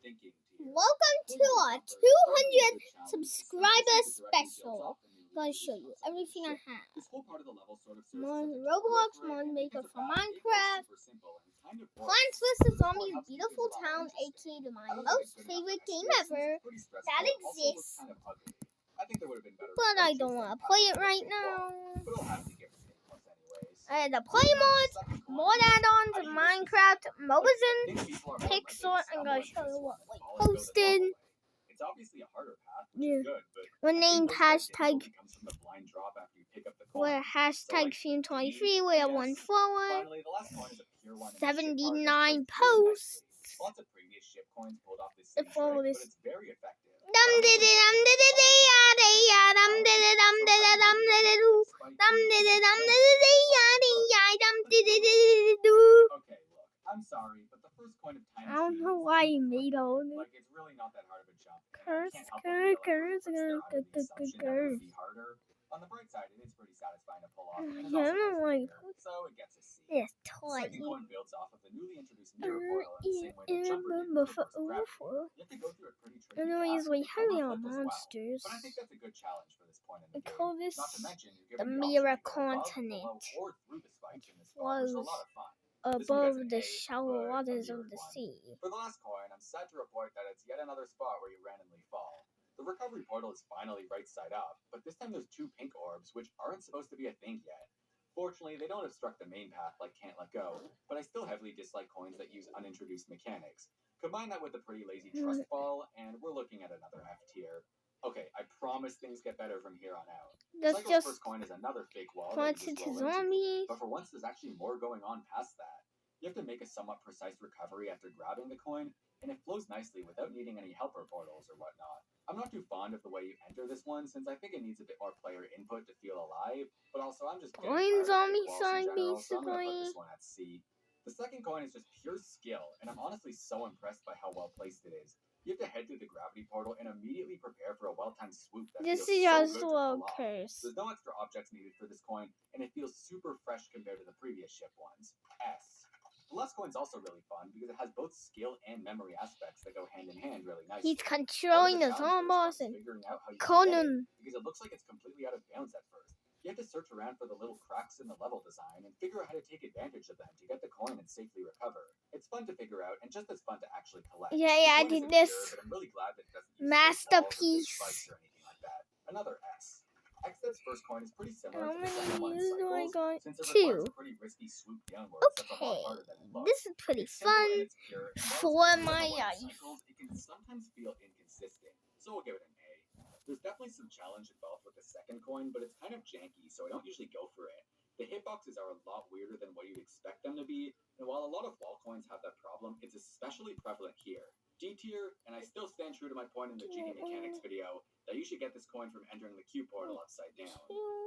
Welcome to our 200 subscriber special. I'm going to show you everything I have. More Roblox, more Maker for Minecraft, Plants vs. Zombies Beautiful Town, aka my most favorite game ever that exists. But I don't want to play it right now. The play mods, mod add-ons, Minecraft, Mobizen, Pixel. I'm going to show you what we posted. It's obviously a harder path, Yeah. good, but We're named hashtag. We're hashtag Theme23. We have one follower. 79 posts. Lots of previous ship coins pulled off this The follow this. but it's very effective. Okay, look, I'm sorry, but the first coin of time. I don't know why you made all of it. Like, it's really not that hard of a jump. Curse. On the bright side, it is pretty satisfying to pull off. Yeah, I don't like. So it gets a C. It's The toy. second coin builds off of the newly introduced mirror portal in the same way that jumper did with the first gravity. You have to go through a pretty tricky Anyways, task we with heavy the on flip as well. monsters. But I think that's a good challenge for this point in We the game. call this Not to mention, you're the given the mirror option to go above, continent. below, or through the spikes in this spot, which is a lot of fun. Above the shallow waters of the sea. For the last coin, I'm sad to report that it's yet another spot where you randomly fall. The recovery portal is finally right side up, but this time there's two pink orbs, which aren't supposed to be a thing yet. Fortunately, they don't obstruct the main path like Can't Let Go, but I still heavily dislike coins that use unintroduced mechanics. Combine that with the pretty lazy Trust Fall, and we're looking at another F tier. Okay, I promise things get better from here on out. That's Cycle's just first coin is another fake wall. planted to zombies. But for once, there's actually more going on past that. You have to make a somewhat precise recovery after grabbing the coin, and it flows nicely without needing any helper portals or whatnot. I'm not too fond of the way you enter this one, since I think it needs a bit more player input to feel alive, but also I'm just Blind zombie side, basically. This one at C. The second coin is just pure skill, and I'm honestly so impressed by how well placed it is. You have to head through the gravity portal and immediately prepare for a well-timed swoop that This feels is so just good to a pull off. curse. There's no extra objects needed for this coin, and it feels super fresh compared to the previous ship ones. S. The last coin's also really fun because it has both skill and memory aspects that go hand in hand really nicely. He's controlling the zombies and Conan. Because it looks like it's completely out of bounds at first. You have to search around for the little cracks in the level design and figure out how to take advantage of them to get the coin and safely recover. It's fun to figure out and just as fun to actually collect. Yeah, I did this. But I'm really glad that it doesn't use Masterpiece. spikes or anything like that. Another S. Xdead's first coin is pretty similar How to the second one in many do I Cycles, got? since it Two. requires a pretty risky swoop downwards that's a lot Okay, harder than it looks. this is pretty It's simple fun and it's pure, and while for it's my simple in life. Cycles, it can sometimes feel inconsistent, so we'll give it an A. There's definitely some challenge involved with the second coin, but it's kind of janky, so I don't usually go for it. The hitboxes are a lot weirder than what you'd expect them to be, and while a lot of wall coins have that problem, it's especially prevalent here. D tier, and I still stand true to my point in the GD mechanics video that you should get this coin from entering the Q portal upside down.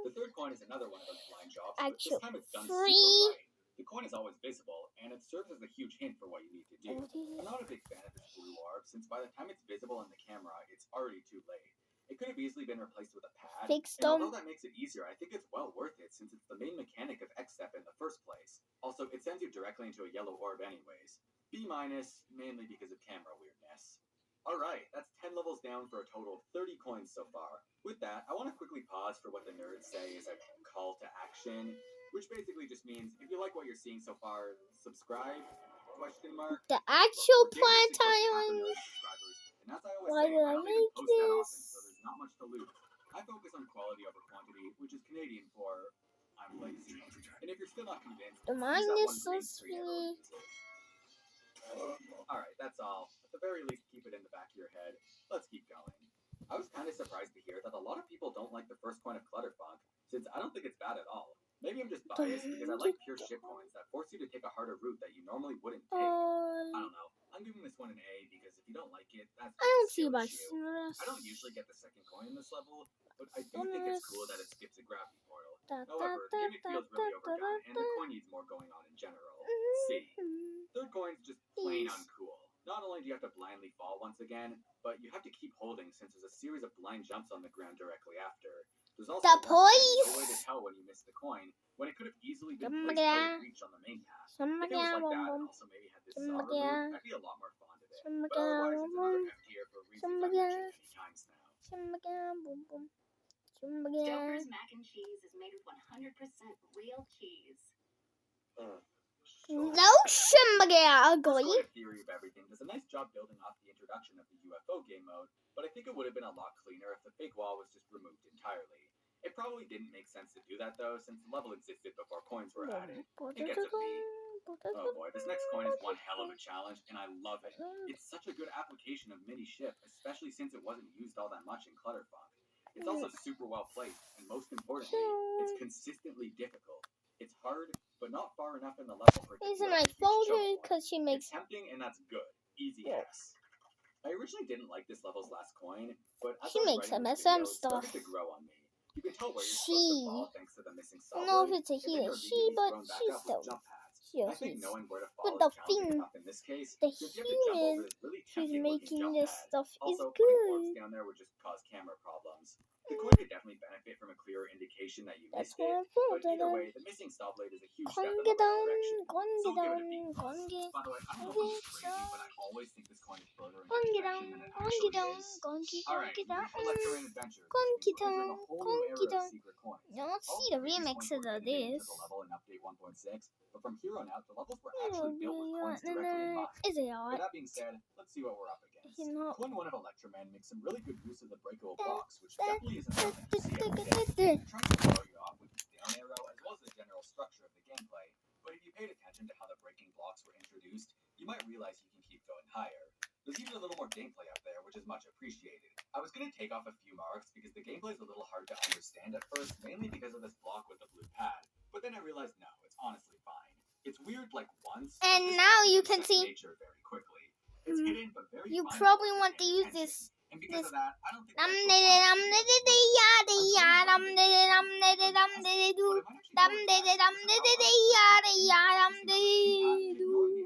The third coin is another one of those blind jobs, but this time it's done super right. The coin is always visible, and it serves as a huge hint for what you need to do. I'm not a big fan of this blue orb, since by the time it's visible in the camera, it's already too late. It could have easily been replaced with a pad, and although that makes it easier, I think it's well worth it, since it's the main mechanic of X-Step in the first place. Also, it sends you directly into a yellow orb anyways. B-, mainly because of camera weirdness. Alright, that's 10 levels down for a total of 30 coins so far. With that, I want to quickly pause for what the nerds say is a call to action, which basically just means, if you like what you're seeing so far, subscribe, ? The actual Plant Island. And as I always Why say, did I I don't even make post that this? often, so there's not much to loot. I focus on quality over quantity, which is Canadian for I'm lazy. And if you're still not convinced, The use mine that is one so green screen arrow sweet. Alright, that's all. At the very least, keep it in the back of your head. Let's keep going. I was kind of surprised to hear that a lot of people don't like the first coin of Clutterfunk, since I don't think it's bad at all. Maybe I'm just biased because I like pure ship coins that force you to take a harder route that you normally wouldn't take. I don't know. I'm giving this one an A because if you don't like it, that's I don't just a see skill my issue. I don't usually get the second coin in this level, but I do think it's cool that it skips a gravity portal. However, the gimmick feels really overdone, and the coin needs more going on in general. C. Third coin's just plain uncool. Not only do you have to blindly fall once again, but you have to keep holding since there's a series of blind jumps on the ground directly after. There's also The no way to police. tell when you missed the coin, when it could have easily been Come placed out again. of reach on the main path. Come If it was again, like that boom, and boom. also maybe had this Come saw removed, again. I'd be a lot more fond of it. Come But otherwise, it's another again. F tier for reasons Come I've again. mentioned many times now. Come again, boom, boom. Come again. Stouffer's mac and cheese is made with 100% real cheese. No shim again, This ugly. sort of theory of everything does a nice job building off the introduction of the UFO game mode, but I think it would have been a lot cleaner if the fake wall was just removed entirely. It probably didn't make sense to do that though, since the level existed before coins were added. It gets a B. Oh boy, this next coin is one hell of a challenge, and I love it. It's such a good application of mini ship, especially since it wasn't used all that much in Clutterfunk. It's also super well placed, and most importantly, it's consistently difficult. It's hard, but not far enough in the level for it to It's feel in my like a huge folder choke point. because she makes. It's tempting, and that's good. Easy Yeah. S. I originally didn't like this level's last coin, but as She I was makes writing this MSM video, it started stuff. to grow on me. You can tell where you're supposed to fall thanks to the missing I don't know if solid, it's a and he then or you're she, immediately but thrown back she's up with still. jump pads. She or I think he's. knowing where to fall But is the challenging thing- enough in this case, The since you have to jump human over this really who's tempting looking making jump this pad. stuff is Also, putting orbs good. down there would just cause camera problems. The coin could definitely benefit from a clearer indication that you That's missed it, what I but thought. either way, the missing stop blade is a huge step in the Conga right down, direction. So conga we'll give it a down, B+. conga. By the way, I don't know if this is crazy, but I always think this coin is further in Conga perfection down, than it conga actually down, is. conga Alright, down. brief Electrorain Adventure, Conga which means we're entering a down, whole new conga era down. of secret coins. Now let's All see the the previous remix coins of were edited into this. the level in Update 1.6, but from here on out, the levels were Oh, actually built with coins directly in mind. is it With hot? that being said, let's see what we're up against. You know. Coin 1 of Electroman makes some really good use of the breakable blocks, which definitely isn't something you see every day. It tries to throw you off with its down arrow as well as the general structure of the gameplay, but if you paid attention to how the breaking blocks were introduced, you might realize you can keep going higher. There's even a little more gameplay up there, which is much appreciated. I was going to take off a few marks because the gameplay is a little hard to understand at first, mainly because of this block with the blue pad, but then I realized no, it's honestly fine. It's weird like once, but And this now happens you in can second see. nature very quickly. It's hidden, but very You fine probably if want to you're use paying this. attention. And because of that, I don't think Dum that's diddy so dum fun. diddy ya di ya dum diddy dum diddy dum diddy do dum diddy dum diddy ya di ya dum diddy do.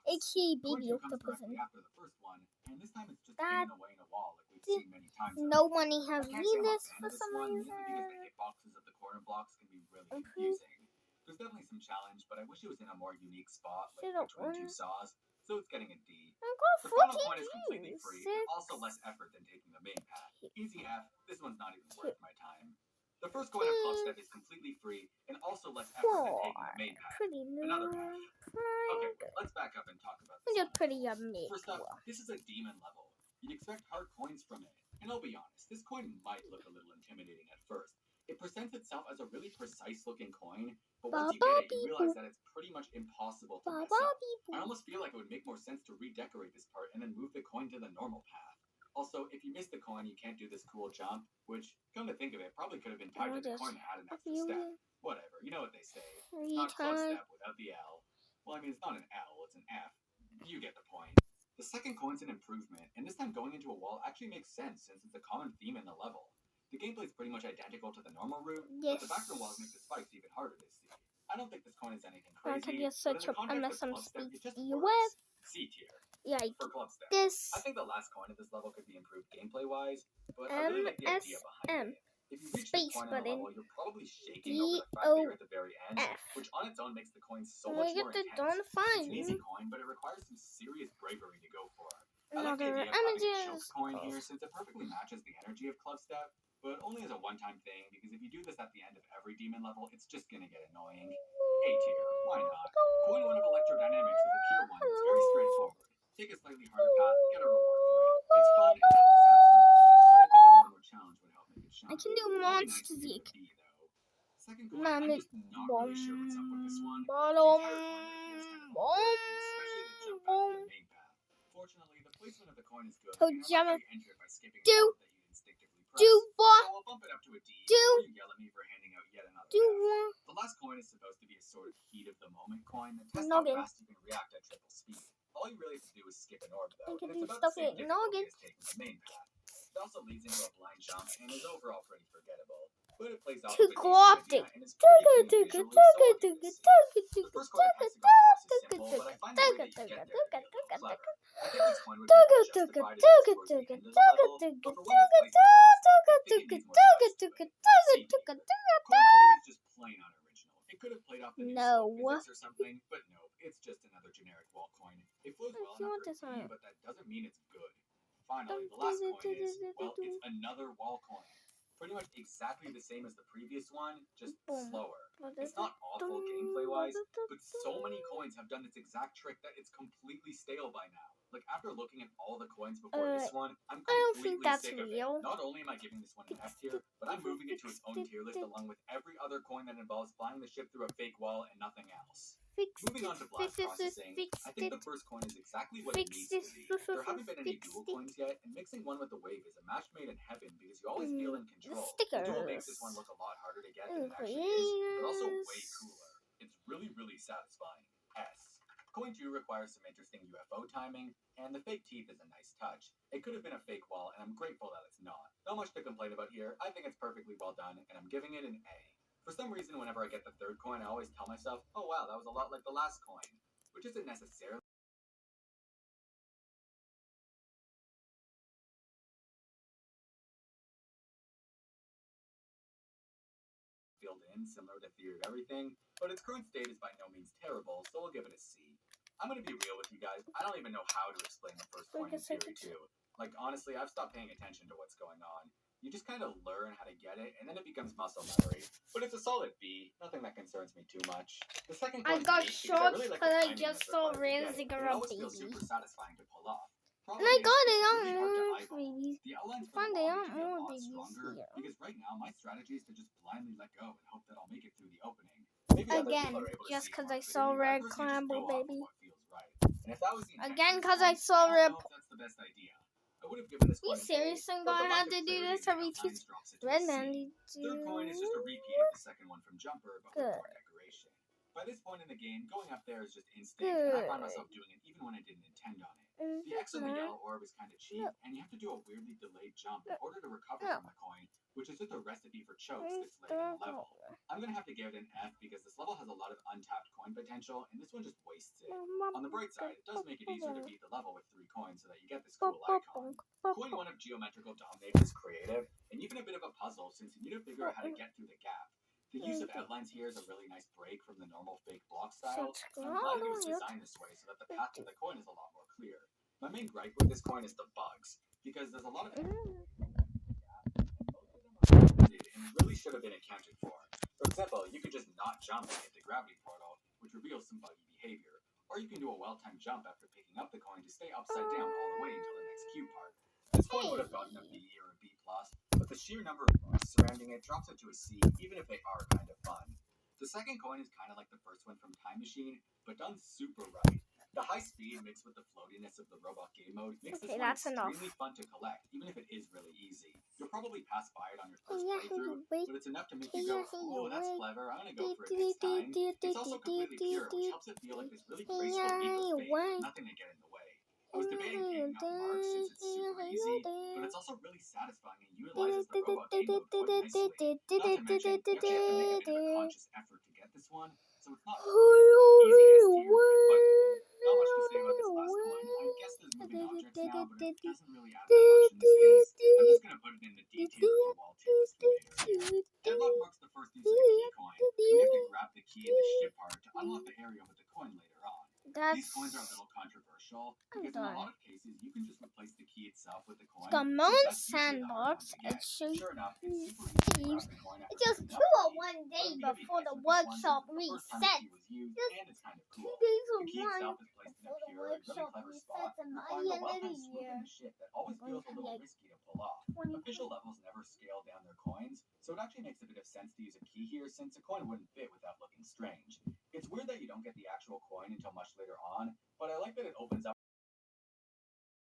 It's she baby octopus. After the first one, and this time it's just That- hidden away in a wall like we've seen many times. No money has I can't read say I'm a this fan for of this some one, mainly reason. because the hitboxes of the corner blocks can be really Okay. confusing. There's definitely some challenge, but I wish it was in a more unique spot, like Shut up, between two man. saws, so it's getting a D. I got The final 40 point is completely views. free, but also less effort than taking the main path. Easy F, this one's not even worth my time. The first coin of Clubstep is completely free, and also less effort than taking the main path. Pretty Another new. Okay, let's back up and talk about We're this just pretty yummy. one. First up, this is a demon level. You'd expect hard coins from it, and I'll be honest, this coin might look a little intimidating at first. It presents itself as a really precise-looking coin, but once you get it, you realize that it's pretty much impossible to mess up. I almost feel like it would make more sense to redecorate this part and then move the coin to the normal path. Also, if you miss the coin, you can't do this cool jump, which, come to think of it, probably could have been tied to the coin that had an extra step. Whatever, you know what they say. It's not Clubstep without the L. Well, I mean, it's not an L, it's an F. You get the point. The second coin's an improvement, and this time going into a wall actually makes sense since it's a common theme in the level. The gameplay is pretty much identical to the normal route, but the background walls make the spikes even harder to see. I don't think this coin is anything I crazy, could just but in search the up context of MSM Clubstep, it just speed works. C tier Like for Clubstep. this. I think the last coin of this level could be improved gameplay-wise, but I really like the idea behind it. If you reach this Space point on button. the level, you're probably shaking over the fact that you're at the very end, F. which on its own makes the coin so And much we more get the intense. dawn It's an easy fine. coin, but it requires some serious bravery to go for. I like the Another idea of having a choke images. coin here since it perfectly matches the energy of Clubstep, but only as a one-time thing, because if you do this at the end of every demon level, it's just gonna get annoying. A tier, why not? Coin 1 of Electrodynamics is a pure one. It's very straightforward. Take a slightly harder path, get a reward for it. It's fun and definitely satisfying to get, but I think a little more challenge would help make it shine. I can do It'd be nice monster to give it Zeke. a B, though. Second coin, I'm just not really sure what's up with this one. The Bottom. entire coin appears kind of awkward, especially the jump back to the main path. Fortunately, the placement of the coin is good, So and I jump like how you enter it by skipping a do- orb that you instinctively press. Do So what? I'll bump it up to a D Do- before you yell at me for handing out yet another Do F. what? The last coin is supposed to be a sort of heat of the moment coin that tests Noggin. how fast you can react at triple speed. All you really have to do is skip an orb, though, I can and it's do about stuff the same with difficulty noggin. as taking the main path. It also leads into a blind jump and is overall pretty forgettable. But it plays off Too of a decent co-opted. idea and is pretty clean visually, so I'll give it a C. The first coin of Hexagon Force is simple, but I find the way that you get there to be a little clever. I think this coin would be more justified if it was towards the end of the level, but for when it's placed on the stuff, I think it needs more spice to it. C. Coin 2 is just plain unoriginal. It could have played off the new No. slow physics or something, but no, it's just another generic wall coin. It flows well You enough want for a this B, one? but that doesn't mean it's good. Finally, the last coin is, well, it's another wall coin. Pretty much exactly the same as the previous one, just slower. It's not awful gameplay-wise, but so many coins have done this exact trick that it's completely stale by now. Like, after looking at all the coins before this one, I'm I don't think completely that's sick of real. it. Not only am I giving this one an F tier, but I'm moving it to its own tier list along with every other coin that involves flying the ship through a fake wall and nothing else. Moving on to blast processing, I think the first coin is exactly what it needs to be. There haven't been any dual coins yet, and mixing one with the wave is a match made in heaven because you always feel in control. The dual makes this one look a lot harder to get than it actually is, but also way cooler. It's really, really satisfying. S. Coin 2 requires some interesting UFO timing, and the fake teeth is a nice touch. It could have been a fake wall, and I'm grateful that it's not. Not much to complain about here. I think it's perfectly well done, and I'm giving it an A. For some reason, whenever I get the third coin, I always tell myself, oh wow, that was a lot like the last coin, which isn't necessarily filled in, similar to Theory of Everything, but its current state is by no means terrible, so we'll give it a C. I'm gonna be real with you guys, I don't even know how to explain the first coin in Theory 2. Like, honestly, I've stopped paying attention to what's going on. You just kind of learn how to get it, and then it becomes muscle memory. But it's a solid B, nothing that concerns me too much. The second I coin got is neat because shocked really like because the I timing just that's saw required to get it, and it always feels baby. super satisfying to pull off. And Problem I is, got it it's on really hard to more eyeball. babies. The outlines for Find the they wall aren't need to be a more lot babies stronger, here. because right now my strategy is to just blindly let go and hope that I'll make it through the opening. Maybe other Again, people are able to just see because more I saw clearly, but Red personally just Clamble, go off of baby. what feels right. And if that was the intent Again, for this because I one, saw I don't Red. know if that's the best idea. I would have given this Are you coin an A, serious? I'm but the gonna lack have of to do clarity this in the every outlines two. drops it to a Red C. Man. Third coin is just a repeat of the second one from Jumper, but with more decoration. By this point in the game, going up there is just instinct, and I find myself doing it even when I didn't intend on it. The X on the yellow orb is kind of cheap, and you have to do a weirdly delayed jump in order to recover from the coin, which is just a recipe for chokes that's late in the level. I'm gonna have to give it an F because this level has a lot of untapped coin potential, and this one just wastes it. On the bright side, it does make it easier to beat the level with 3 coins so that you get this cool icon. Coin 1 of Geometrical Dominate is creative, and even a bit of a puzzle since you need to figure out how to get through the gap. The use of outlines here is a really nice break from the normal fake block style, and I'm glad it was designed this way so that the path to the coin is a lot more clear. My main gripe with this coin is the bugs, because there's a lot of and most of them are unintended and really should have been accounted for. For example, you could just not jump and hit the gravity portal, which reveals some buggy behavior, or you can do a well-timed jump after picking up the coin to stay upside down all the way until the next cue part. This coin would have gotten a B or a B+, but the sheer number of bugs surrounding it drops it to a C, even if they are kind of fun. The second coin is kind of like the first one from Time Machine, but done super right. The high speed mixed with the floatiness of the robot game mode makes this one extremely fun to collect, even if it is really easy. You'll probably pass by it on your first playthrough, but it's enough to make you go, oh, that's clever, I'm gonna go for it next time. It's also completely pure, which helps it feel like this really graceful leap of faith, nothing to get in the way. I was debating taking out Mark since it's super easy, but it's also really satisfying and utilizes the robot game mode quite nicely. Not to mention, you actually have to make a bit of a conscious effort to get this one, so it's not easy S tier, but not much to say about this last one. I guess there's moving objects now, but it doesn't really add that much in this case. I'm just gonna put it in the D tier for wall tier discriminator. Deadlock marks the first use of a key coin, and you have to grab the key in the ship part to unlock the area with the coin later on. These coins are a little controversial because in a lot of cases you can just replace the key itself with the coin. The Moon Sandbox. It sure enough, it's super easy to grab the coin. It's just 201 days before the workshop resets. And it's kind of cool. 2 days The key one itself is placed in a before the pure, really workshop clever resets, spot, and by requiring the a end of well-timed the swoop year, in the ship that always feels a little risky to pull off. Official levels never scale down their coins, so it actually makes a bit of sense to use a key here since a coin wouldn't fit without looking strange. It's weird that you don't get the actual coin until much later on, but I like that it opens up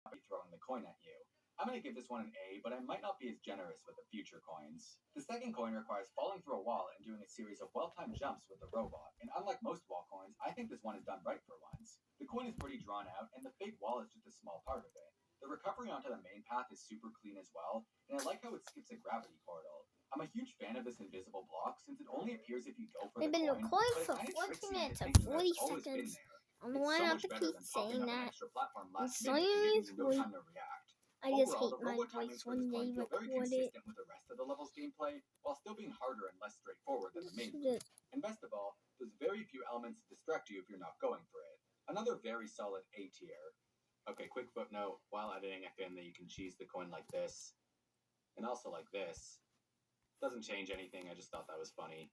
by throwing the coin at you. I'm going to give this one an A, but I might not be as generous with the future coins. The second coin requires falling through a wall and doing a series of well-timed jumps with the robot, and unlike most wall coins, I think this one is done right for once. The coin is pretty drawn out, and the fake wall is just a small part of it. The recovery onto the main path is super clean as well, and I like how it skips a gravity portal. I'm a huge fan of this invisible block since it only appears if you go for We've the been coin, recording but it for kinda 14 tricks you into minutes and thinking that 40 it's always been seconds. there. I don't know It's why so I have much to better keep than popping saying up an that. extra platform last It's minute, giving you no seriously. time to react. I just Overall, hate the my robot voice timings for when this they coin feel very record it. consistent with the rest of the level's gameplay, while still being harder and less straightforward than the main loop. This- And best of all, there's very few elements to distract you if you're not going for it. Another very solid A tier. Okay, quick footnote. While editing, I found that you can cheese the coin like this, and also like this. Doesn't change anything, I just thought that was funny.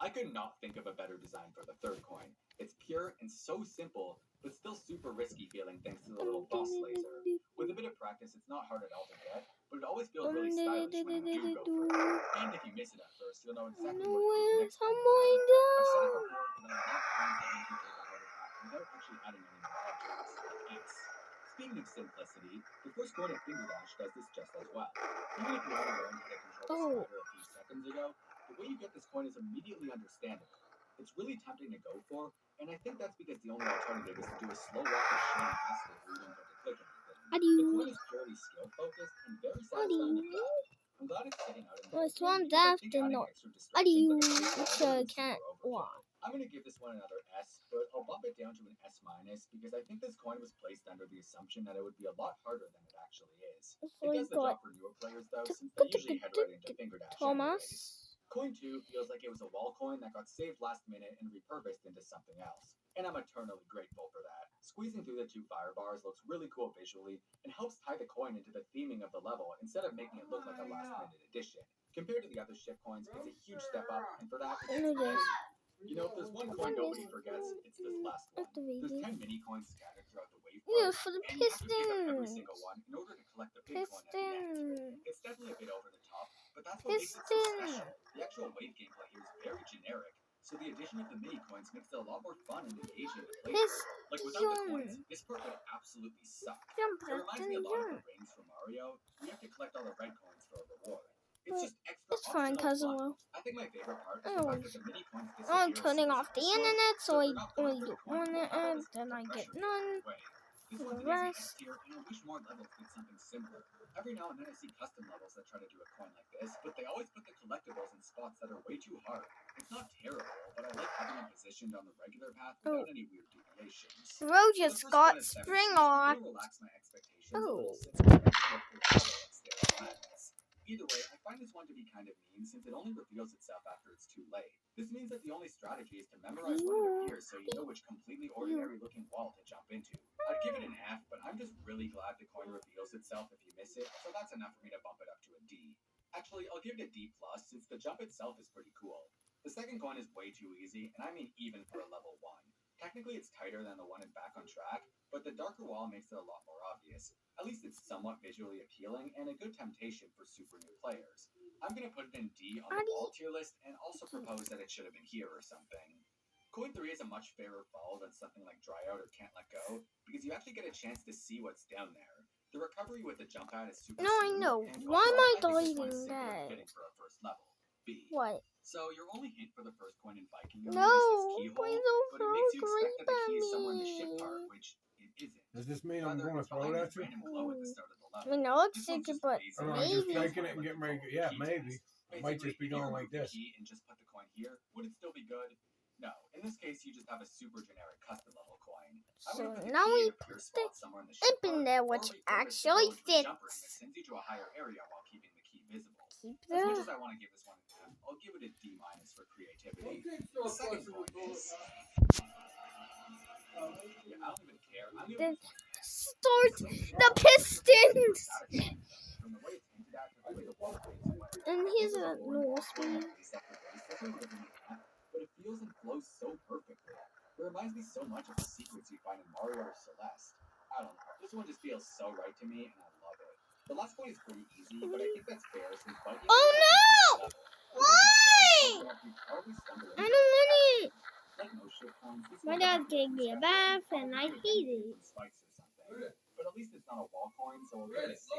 I could not think of a better design for the third coin. It's pure and so simple, but still super risky feeling thanks to the little boss laser. With a bit of practice, it's not hard at all to get, but it always feels really stylish when you do go for it. And if you miss it at first, you'll know exactly what to do next time. I've said it before, but I love coins that make you take a harder path without actually adding any more objects, like X. Speaking of simplicity, the first coin of Finger Dash does this just as well. Even if you only learned how to control the slider a few seconds ago, the way you get this coin is immediately understandable. It's really tempting to go for, and I think that's because the only alternative is to do a slow walk of shame past it where you don't get to click anything. The coin is purely skill focused and very satisfying to grab. I'm glad it's sitting out in the It's open one because I think deaf, adding not- extra distractions like a It's paintball a would have been cat. super overkill. Wow. I'm going to give this one another S, but I'll bump it down to an S- because I think this coin was placed under the assumption that it would be a lot harder than it actually is. So It we does the got job for newer players though, since they usually head right into Finger Dash anyways. Thomas. Coin 2 feels like it was a wall coin that got saved last minute and repurposed into something else. And I'm eternally grateful for that. Squeezing through the two fire bars looks really cool visually and helps tie the coin into the theming of the level instead of making it look like a last minute addition. Compared to the other ship coins, it's a huge step up, and for that, it gets praise. You know, if there's one coin nobody forgets, it's this last one. There's 10 mini coins scattered throughout the waveform, Yeah, for the and you have to pick up every piston. single one in order to collect the big coin at the end. Piston. It's definitely a bit over the top, but that's what makes it so special. The actual wave gameplay here is very generic, so the addition of the mini coins makes it a lot more fun and engaging to play through. Like without the coins, this part would absolutely suck. It reminds me a lot of the rings from Mario. You have to collect all the red coins for a reward. It's just extra It's fine, optional cousin. fun. I think my favorite part is the fact that the mini coins disappear I'm as turning soon as off the you destroy them. internet, so I if you're not going only for get the coin, one, the level and is then the I get pressure none. away. This For one's the an easy rest. S tier, and I wish more levels did something similar. Every now and then I see custom levels that try to do a coin like this, but they always put the collectibles in spots that are way too hard. It's not terrible, but I like having them positioned on the regular path without any weird deviations. Bro just got spring on. I'm gonna relax my expectations a Oh. little since it's a madness. Either way, I find this one to be kind of mean since it only reveals itself after it's too late. This means that the only strategy is to memorize when it appears so you know which completely ordinary looking wall to jump into. I'd give it an F, but I'm just really glad the coin reveals itself if you miss it, so that's enough for me to bump it up to a D. Actually, I'll give it a D+, since the jump itself is pretty cool. The second coin is way too easy, and I mean even for a level 1. Technically it's tighter than the one in Back on Track, but the darker wall makes it a lot more obvious. At least it's somewhat visually appealing and a good temptation for super new players. I'm going to put it in D on the wall tier list and also propose that it should have been here or something. Coin 3 is a much fairer fall than something like Dry Out or Can't Let Go, because you actually get a chance to see what's down there. The recovery with the jump pad is super No, I smooth, know. and Why am I overall, think this one is deleting simpler and that? fitting for a first level. B. What? So your only hint for the first coin in Viking No, is this keyhole, please but it don't makes you throw expect that the key is somewhere in the me. ship part, which it isn't. Does this mean I'm Rather, going to it's throw behind it this at you? random glow at the start of the I level. mean, I This one's accept it, just but amazing. Or am I just maybe. faking it and getting ready? Yeah, maybe. I might just be Basically, if you going like remove the this. key and just put the coin here, would it still be good? No. In this case, you just have a super generic custom level coin. I So would put the now key we in a pure spot somewhere in the Up ship in part, there, or which repurpose the actually glow into a jumper ring that fits. sends you to a higher area while keeping the key visible. Keep As much the as I want to give this one an F, I'll give it a D- for creativity. The second coin is... Yeah, I don't even care. I'm giving this one an F. start the Pistons. From the way it's hinted at to the way the wall plays and whatnot. And here's This is a a boring normal wall coin speed. like base after base. This one would have been an F, but it feels and flows so perfectly. It reminds me so much of the secrets you find in Mario or Celeste. I don't know. This one just feels so right to me, and I love it. The last point is pretty easy, but I think that's fair since Viking Oh no! Why? I don't want it. Like most ship coins, this My one dad doesn't gave feel me a special. bath, and I Probably hate anything it. from spikes or something. But at least it's not a wall coin, so we'll give it a C.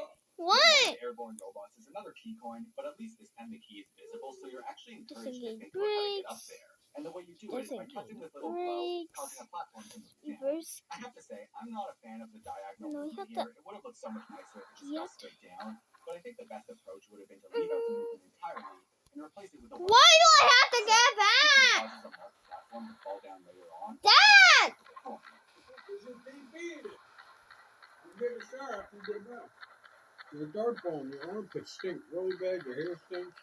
What? Airborne robots is another key coin, but at least this time the key is visible, so you're actually encouraged to Disengage think about how to get up brakes. there. And the way you do it is by Doesn't touching get this little glow, breaks. causing a platform to move down. Reverse. I have to say, I'm not a fan of the diagonal No, you movement have here. It would have looked so much nicer if it just Yep. fell straight down. But I think the best approach would have been to leave out the movement entirely and replace it with a Why do I have to get back? causes a multi-platform to fall down later on. Dad! This is TV in it. You get a shower after you get back. Your dark bone, your armpits stink really bad, your hair stinks.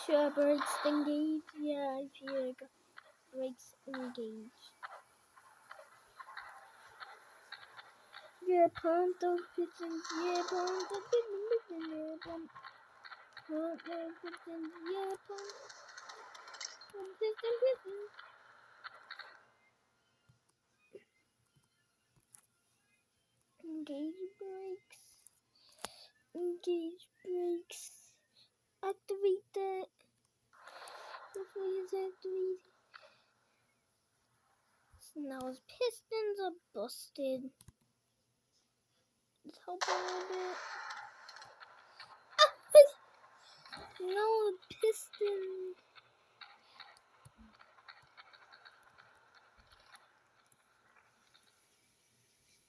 Sure, brakes engaged. Yeah, I feel brakes engaged. Yeah, pump those pistons. Yeah, pump the pistons. Yeah, pump. Pump those pistons. Yeah, pump. Pump pistons. Engage brakes. Engage brakes. Activate that. Hopefully it's activated. So now his pistons are busted. Let's help a little bit. No, a piston.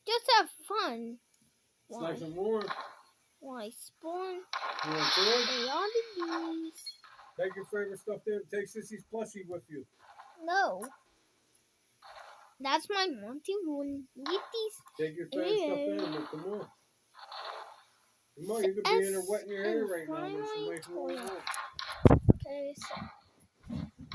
Just have fun. Why? Like some more. Why spawn? You want to? A lot of these. Take your favorite stuff there. Take Sissy's plushie with you. No. That's my Monty one. Get these. Take your favorite stuff in and come on. Come on, you could be in there wetting your hair right now. When she makes more. Okay, so